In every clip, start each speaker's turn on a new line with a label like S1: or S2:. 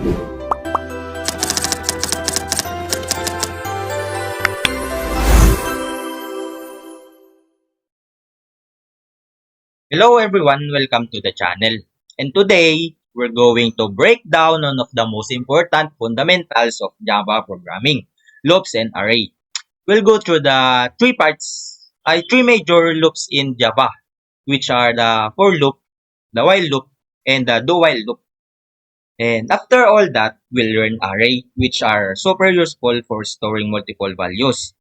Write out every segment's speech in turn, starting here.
S1: Hello everyone, welcome to the channel. And today, we're going to break down one of the most important fundamentals of Java programming, loops and array. We'll go through the three major loops in Java, which are the for loop, the while loop, and the do while loop. And after all that, we'll learn array, which are super useful for storing multiple values.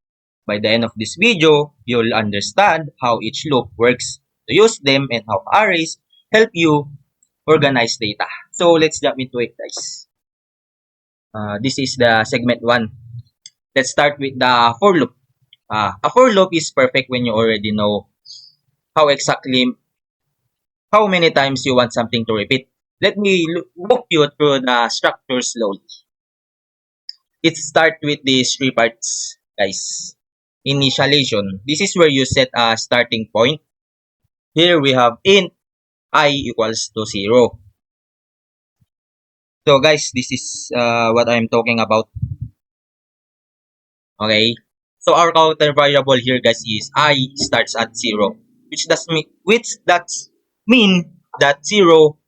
S1: By the end of this video, you'll understand how each loop works, to use them, and how arrays help you organize data. So let's jump into it, guys. This is the segment 1. Let's start with the for loop. A for loop is perfect when you already know how many times you want something to repeat. Let me walk you through the structure slowly. It starts with these three parts, guys. Initialization. This is where you set a starting point. Here we have int I equals to 0. So guys, this is what I'm talking about. Okay. So our counter variable here, guys, is I starts at 0, which mean that 0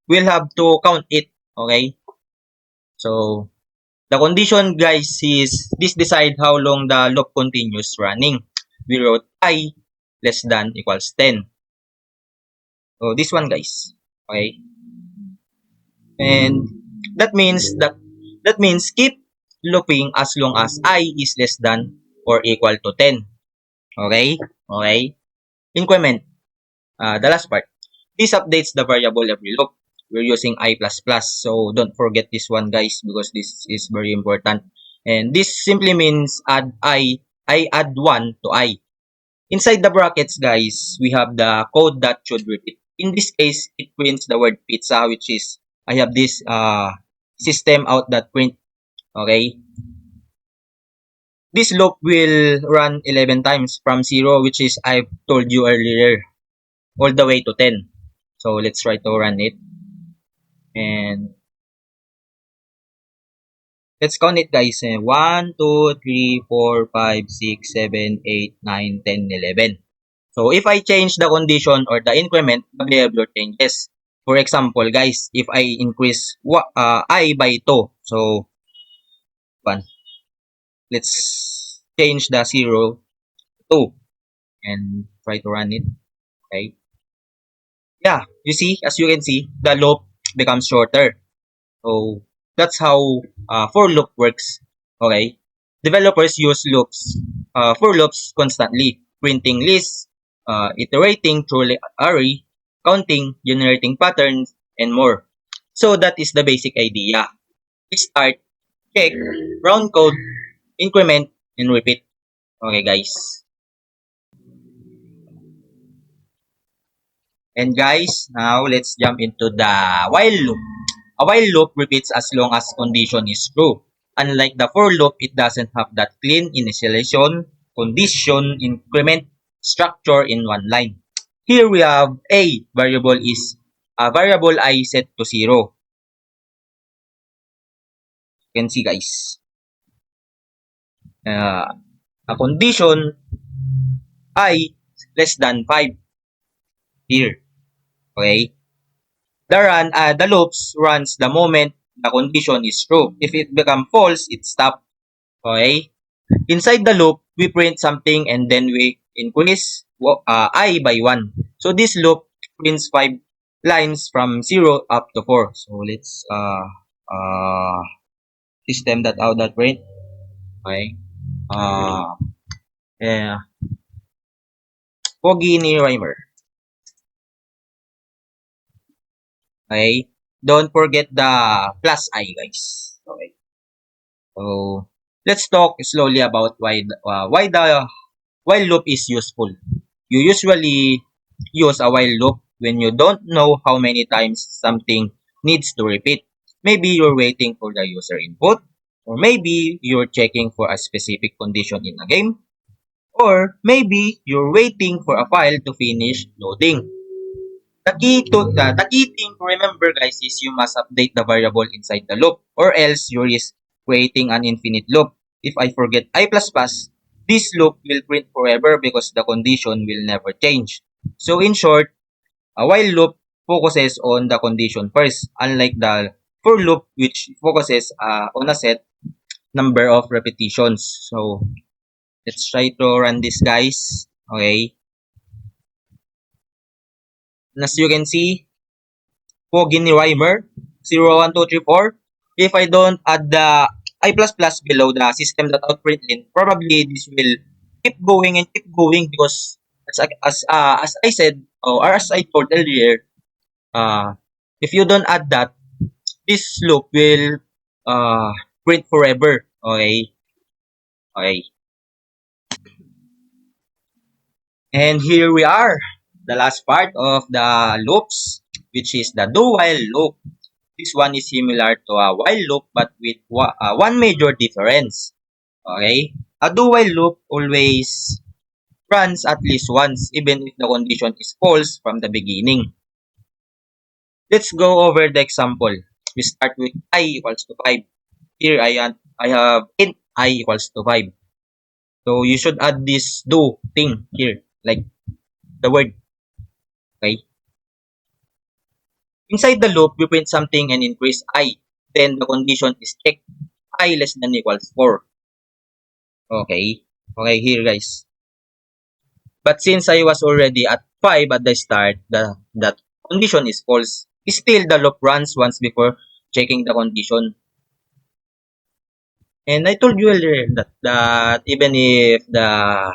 S1: we'll have to count it. Okay. So the condition, guys, is this decide how long the loop continues running. We wrote I less than equals 10. So this one, guys. Okay. And that means keep looping as long as I is less than or equal to 10. Okay? Okay. Increment. The last part. This updates the variable every loop. We're using I++, so don't forget this one, guys, because this is very important. And this simply means I add 1 to I. Inside the brackets, guys, we have the code that should repeat. In this case, it prints the word pizza, which is, I have this system out that print. Okay. This loop will run 11 times from 0, which is I've told you earlier, all the way to 10. So let's try to run it. And let's count it, guys. 1, 2, 3, 4, 5, 6, 7, 8, 9, 10, 11. So if I change the condition or the increment, the behavior changes. For example, guys, if I increase I by 2, so 1. Let's change the 0 to 2 and try to run it. Okay. Yeah, you see, as you can see, the loop becomes shorter. So that's how for loop works. Okay. Developers use for loops constantly, printing lists, iterating through array, counting, generating patterns, and more. So that is the basic idea. We start, check, round code, increment, and repeat. Okay, guys. And guys, now let's jump into the while loop. A while loop repeats as long as condition is true. Unlike the for loop, it doesn't have that clean initialization, condition, increment, structure in one line. Here we have a variable I set to 0. You can see, guys. A condition I less than 5 here. Okay. The loops runs the moment the condition is true. If it becomes false, it stops. Okay. Inside the loop, we print something and then we increase I by 1. So this loop prints 5 lines from 0 up to 4. So let's system that out that print. Okay. Pogini Rhymer. Okay. Don't forget the plus I, guys. Okay. So let's talk slowly about why the while loop is useful. You usually use a while loop when you don't know how many times something needs to repeat. Maybe you're waiting for the user input, or maybe you're checking for a specific condition in a game, or maybe you're waiting for a file to finish loading. The key thing to remember, guys, is you must update the variable inside the loop, or else you risk creating an infinite loop. If I forget I++, this loop will print forever because the condition will never change. So in short, a while loop focuses on the condition first, unlike the for loop which focuses on a set number of repetitions. So let's try to run this, guys. Okay. As you can see, Pogini Rhymer 01234. If I don't add the I++ below the system.out.println, probably this will keep going and keep going because as I said or as I told earlier, uh, if you don't add that, this loop will uh, print forever. Okay, okay. And here we are, the last part of the loops, which is the do while loop. This one is similar to a while loop but with one major difference. Okay? A do while loop always runs at least once even if the condition is false from the beginning. Let's go over the example. We start with I equals to 5. Here I have int I equals to 5. So you should add this do thing here, like the word. Okay? Inside the loop, we print something and increase I. Then the condition is checked. I less than equals 4. Okay. Okay, here, guys. But since I was already at 5 at the start, that condition is false. Still, the loop runs once before checking the condition. And I told you earlier that even if the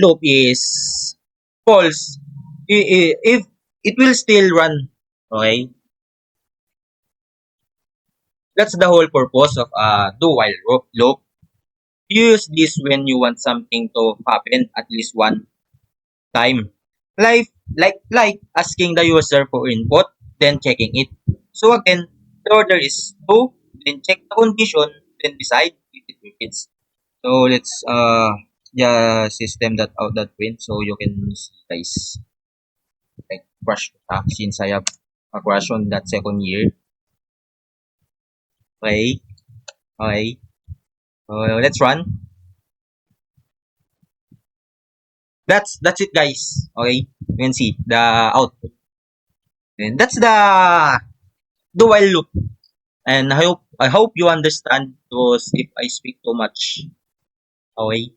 S1: loop is false, if it will still run. Okay? That's the whole purpose of a do while loop. You use this when you want something to happen at least one time. Like asking the user for input, then checking it. So again, the order is do, then check the condition, then decide if it repeats. So let's just system that out that print so you can see, guys, like crush since I have a crush on that second year. Okay, okay. Let's run. That's it, guys. Okay, you can see the output. And that's the dual loop. And I hope you understand because if I speak too much. Okay,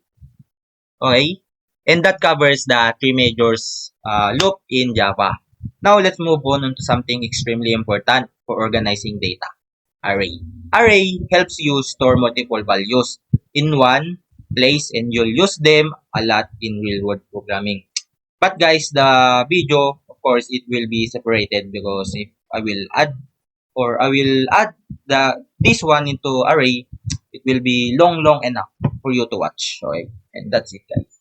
S1: okay. And that covers the three majors loop in Java. Now let's move on to something extremely important for organizing data. Array. Array helps you store multiple values in one place and you'll use them a lot in real world programming. But guys, the video, of course, it will be separated because if I will add this one into array, it will be long enough for you to watch. Okay, and that's it, guys.